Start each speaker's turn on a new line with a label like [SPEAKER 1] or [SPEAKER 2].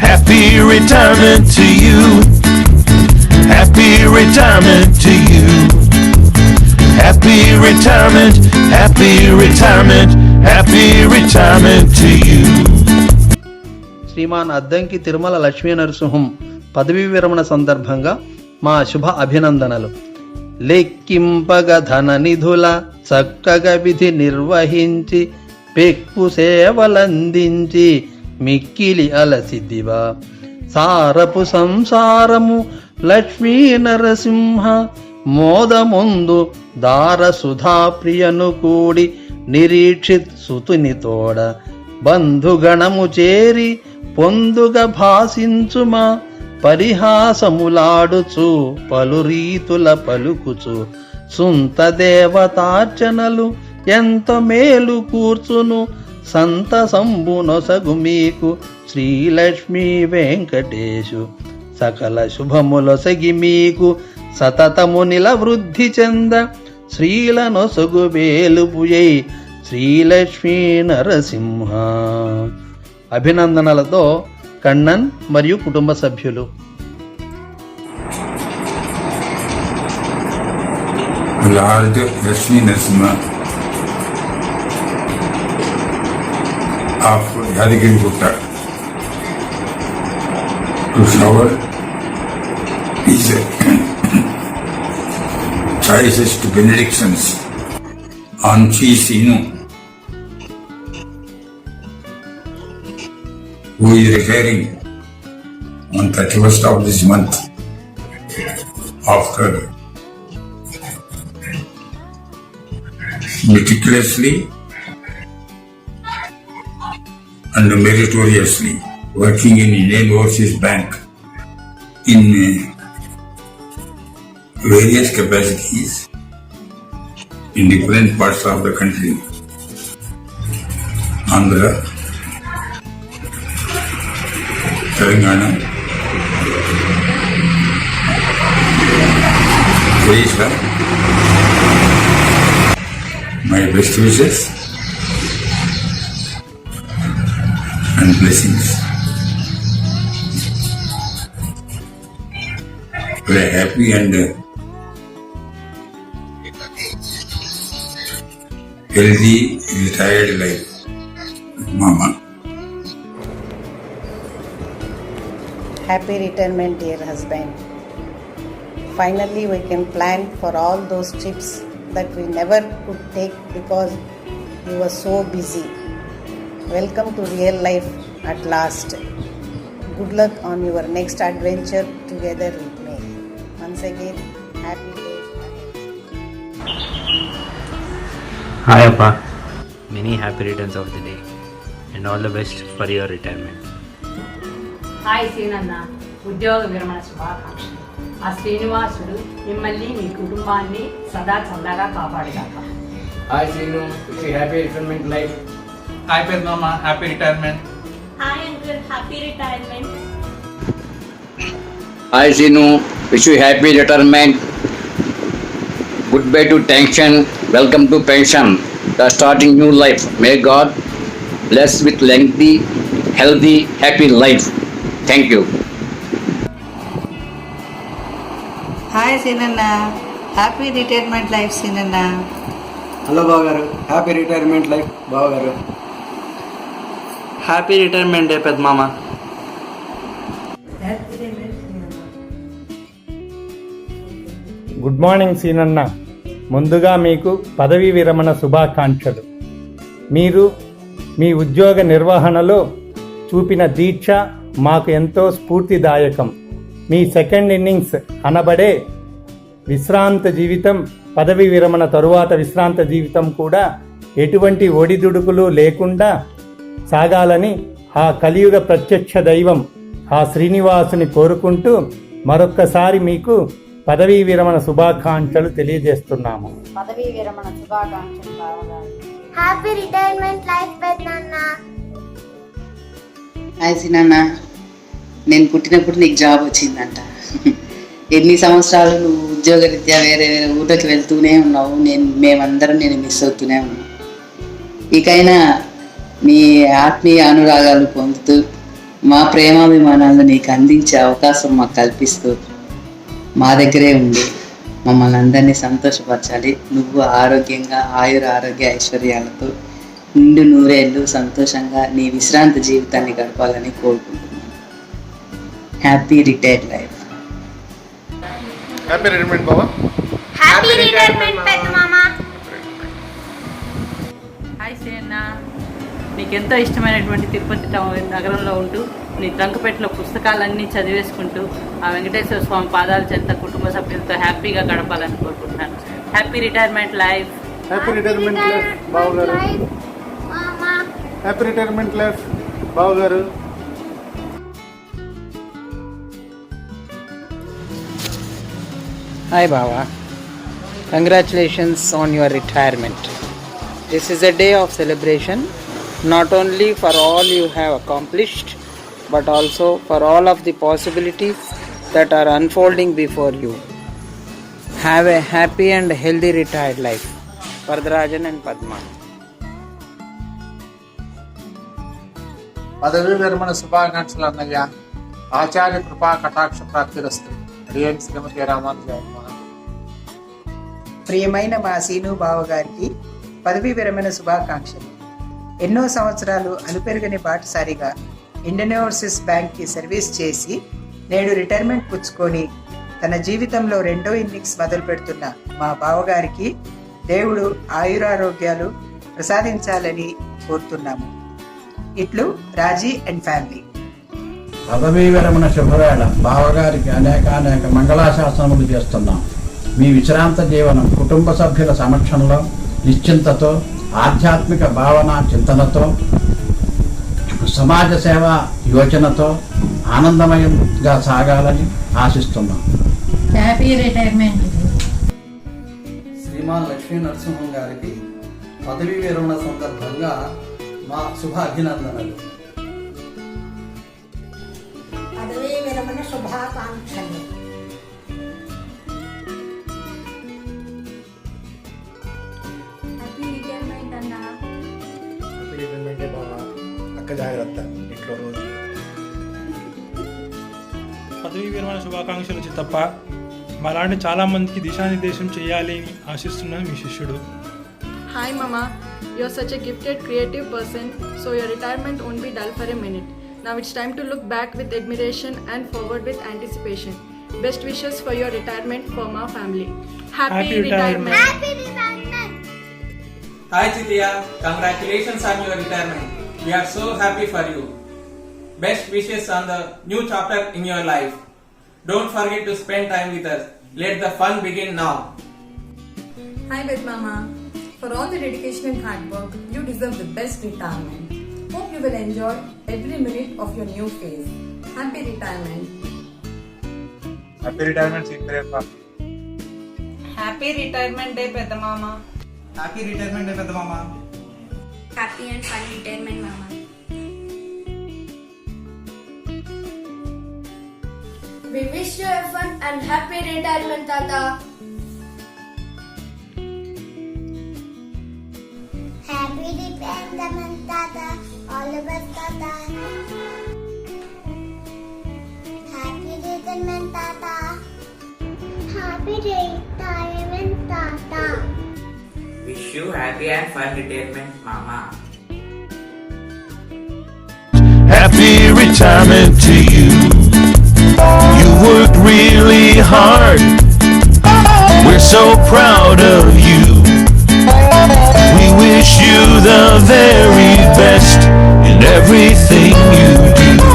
[SPEAKER 1] Happy retirement to you. Happy retirement to you. Happy retirement, happy retirement, happy retirement to you.
[SPEAKER 2] Shriman Addanki Tirumala Lakshmi Narasimham పదవీ విరమణ సందర్భంగా మా శుభ అభినందనలు. లెక్కింపగ ధన నిధుల చక్కగా విధి నిర్వహించి పెక్కు సేవలందించి మిక్కిలి అలసిదివా సారపు సంసారము లక్ష్మీ నరసింహ మోదముందు దార సుధా ప్రియను కూడి నిరీక్షిత్ సుతుని తోడ బంధుగణము చేరి పొందుగ భాసించుమా పరిహాసములాడుచు పలు రీతుల పలుకుచు సుంత దేవతార్చనలు ఎంత మేలు కూర్చును సంతసంబునొసగు మీకు శ్రీలక్ష్మీ వెంకటేశు సకల శుభములొసగి మీకు సతతము నిల వృద్ధి చెంద శ్రీలనొసగు వేలుపుయై శ్రీలక్ష్మీ నరసింహ. అభినందనలతో కన్నన్ మరియు కుటుంబ సభ్యులు.
[SPEAKER 3] Lord Lakshmi Narasimha of Yadagirigutta to shower his choicest benedictions on Sri Sinu, who is retiring on 31st of this month after meticulously and meritoriously working in Indian Overseas Bank in various capacities in different parts of the country. Andhra, Telangana, Odisha. My best wishes and blessings for a happy and healthy retired life, Mama.
[SPEAKER 4] Happy retirement, dear husband. Finally, we can plan for all those trips that we never could take because you were so busy. Welcome to real life at last. Good luck on your next adventure together with me. Once again, happy days ahead.
[SPEAKER 5] Hi Appa, many happy returns of the day and all the best for your retirement.
[SPEAKER 6] Hi సీనన్న, ఉద్యోగ విరమణ శుభాకాంక్షలు. ఆ శ్రీనివాసుడు మిమ్మల్ని మీ కుటుంబాన్ని సదా చల్లగా కాపాడుగాక.
[SPEAKER 7] Hi Seenu, wish you happy retirement life.
[SPEAKER 8] Hi పెద్దమ్మ, happy retirement.
[SPEAKER 9] Hi uncle, happy retirement.
[SPEAKER 7] Hi Seenu, wish you happy retirement. Good bye to tension, welcome to pension. The starting new life. May God bless with lengthy, healthy, happy life. Thank you.
[SPEAKER 10] Hi సీనన్న, happy retirement life సీనన్న.
[SPEAKER 11] Hello బావగారు, happy retirement life బావగారు.
[SPEAKER 2] Happy retirement day పెద్దమామ.
[SPEAKER 12] Good morning సీనన్న. ముందుగా మీకు పదవీ విరమణ శుభాకాంక్షలు. మీరు మీ ఉద్యోగ నిర్వహణలో చూపిన దీక్ష మాకు ఎంతో స్ఫూర్తిదాయకం. మీ సెకండ్ ఇన్నింగ్స్ అనబడే విశ్రాంత జీవితం, పదవీ విరమణ తరువాత విశ్రాంత జీవితం కూడా ఎటువంటి ఒడిదుడుకులు లేకుండా సాగాలని ఆ కలియుగ ప్రత్యక్ష దైవం ఆ శ్రీనివాసుని కోరుకుంటూ మరొక్కసారి మీకు పదవీ విరమణ శుభాకాంక్షలు తెలియజేస్తున్నాము.
[SPEAKER 6] పదవీ విరమణ శుభాకాంక్షలు బావగారు.
[SPEAKER 9] హ్యాపీ రిటైర్మెంట్ లైఫ్ పెద్దనాన్న.
[SPEAKER 10] హాయ్ సీనన్న, నేను పుట్టినప్పుడు నీకు జాబ్ వచ్చిందంట. ఎన్ని సంవత్సరాలు నువ్వు ఉద్యోగరీత్యా వేరే వేరే ఊళ్ళకి వెళ్తూనే ఉన్నావు. మేమందరం నేను మిస్ అవుతూనే ఉన్నాను. ఇకైనా నీ ఆత్మీయ అనురాగాలు పొందుతూ మా ప్రేమాభిమానాలను నీకు అందించే అవకాశం మాకు కల్పిస్తూ మా దగ్గరే ఉండి మమ్మల్ని అందరినీ సంతోషపరచాలి. నువ్వు ఆరోగ్యంగా ఆరోగ్య ఐశ్వర్యాలతో నిండు నూరేళ్ళు సంతోషంగా నీ విశ్రాంతి జీవితాన్ని గడపాలని కోరుకుంటున్నాను. Happy retired life.
[SPEAKER 11] Happy retirement బాబా.
[SPEAKER 9] హ్యాపీ రిటైర్మెంట్ పెద్ద మామ.
[SPEAKER 6] హాయ్ శ్రీయన్న, నీకెంతో ఇష్టమైనటువంటి తిరుపతి నగరంలో ఉంటూ నీ ట్రంకుపెట్టలో పుస్తకాలన్నీ చదివేసుకుంటూ ఆ వెంకటేశ్వర స్వామి పాదాల చెంత కుటుంబ సభ్యులతో హ్యాపీగా గడపాలని కోరుకుంటున్నాను. Happy retirement life.
[SPEAKER 11] Happy retirement life బావగారు. హ్యాపీ రిటైర్మెంట్ లైఫ్ బావగారు.
[SPEAKER 2] Hi Baba, congratulations on your retirement. This is a day of celebration, not only for all you have accomplished, but also for all of the possibilities that are unfolding before you. Have a happy and healthy retired life. Vardarajan and Padma.
[SPEAKER 8] పదవీ విరమణ శుభాకాంక్షలు అన్నయ్య. ఆచార్య కృపా కటాక్ష ప్రాప్తిరస్తు. శ్రీమతి రామానుజాయ.
[SPEAKER 4] ప్రియమైన మా scene బావ గారికి పదవీ విరమణ శుభాకాంక్షలు. ఎన్నో సంవత్సరాలు అలుపెరుగని బాటసారిగా ఇండియన్ ఓవర్సీస్ బ్యాంక్కి సర్వీస్ చేసి నేడు రిటైర్మెంట్ పుచ్చుకొని తన జీవితంలో రెండో ఇన్నింగ్స్ మొదలు పెడుతున్న మా బావగారికి దేవుడు ఆయురారోగ్యాలు ప్రసాదించాలని కోరుతున్నాము. ఇట్లు రాజీ అండ్ ఫ్యామిలీ.
[SPEAKER 13] పదవీ విరమణ శుభవేళ బావగారికి అనేక మంగళాశాసనములు చేస్తున్నాం. మీ విశ్రాంత జీవనం కుటుంబ సభ్యుల సమక్షంలో నిశ్చింతతో ఆధ్యాత్మిక భావన చింతనతో సమాజ సేవ యోచనతో ఆనందమయంగా సాగాలని ఆశిస్తున్నాం.
[SPEAKER 6] Happy retirement.
[SPEAKER 2] శ్రీమాన్ లక్ష్మీ నరసింహం గారికి పదవీ విరమణ సందర్భంగా మా శుభ అభినందనలు.
[SPEAKER 9] పదవీ విరమణ శుభాకాంక్షలు. హ్యాపీ రిటైర్మెంట్ అన్నా.
[SPEAKER 11] హ్యాపీ రిటైర్మెంట్ బాబా. అక్క జాగ్రత్త ఇంట్లో రోజు.
[SPEAKER 14] పదవీ విరమణ శుభాకాంక్షలు చిత్తప్ప. మాలాంటి చాలామందికి దిశానిర్దేశం చేయాలి అని ఆశిస్తున్న మీ శిష్యుడు.
[SPEAKER 6] Hi Mama, you're such a gifted, creative person, so your retirement won't be dull for a minute. Now it's time to look back with admiration and forward with anticipation. Best wishes for your retirement from our family. Happy retirement.
[SPEAKER 9] Happy retirement.
[SPEAKER 8] Hi Chitya, congratulations on your retirement. We are so happy for you. Best wishes on the new chapter in your life. Don't forget to spend time with us. Let the fun begin now.
[SPEAKER 6] Hi Beth Mama, for all the dedication and hard work, you deserve the best retirement. Hope you will enjoy every minute of your new phase. Happy retirement.
[SPEAKER 8] Happy retirement, Chitya.
[SPEAKER 6] Happy retirement day, Pedda Mama.
[SPEAKER 8] Happy retirement day, Pedda Mama.
[SPEAKER 9] Happy and fun retirement, Mama. We wish you a fun and happy retirement, Tata. Happy retirement, Tata. All the best, Tata. Happy retirement, Tata. Happy retirement, Tata.
[SPEAKER 15] Wish you happy and fun retirement, Mama.
[SPEAKER 1] Happy retirement to you. You worked really hard. We're so proud of you. We wish you the very best in everything you do.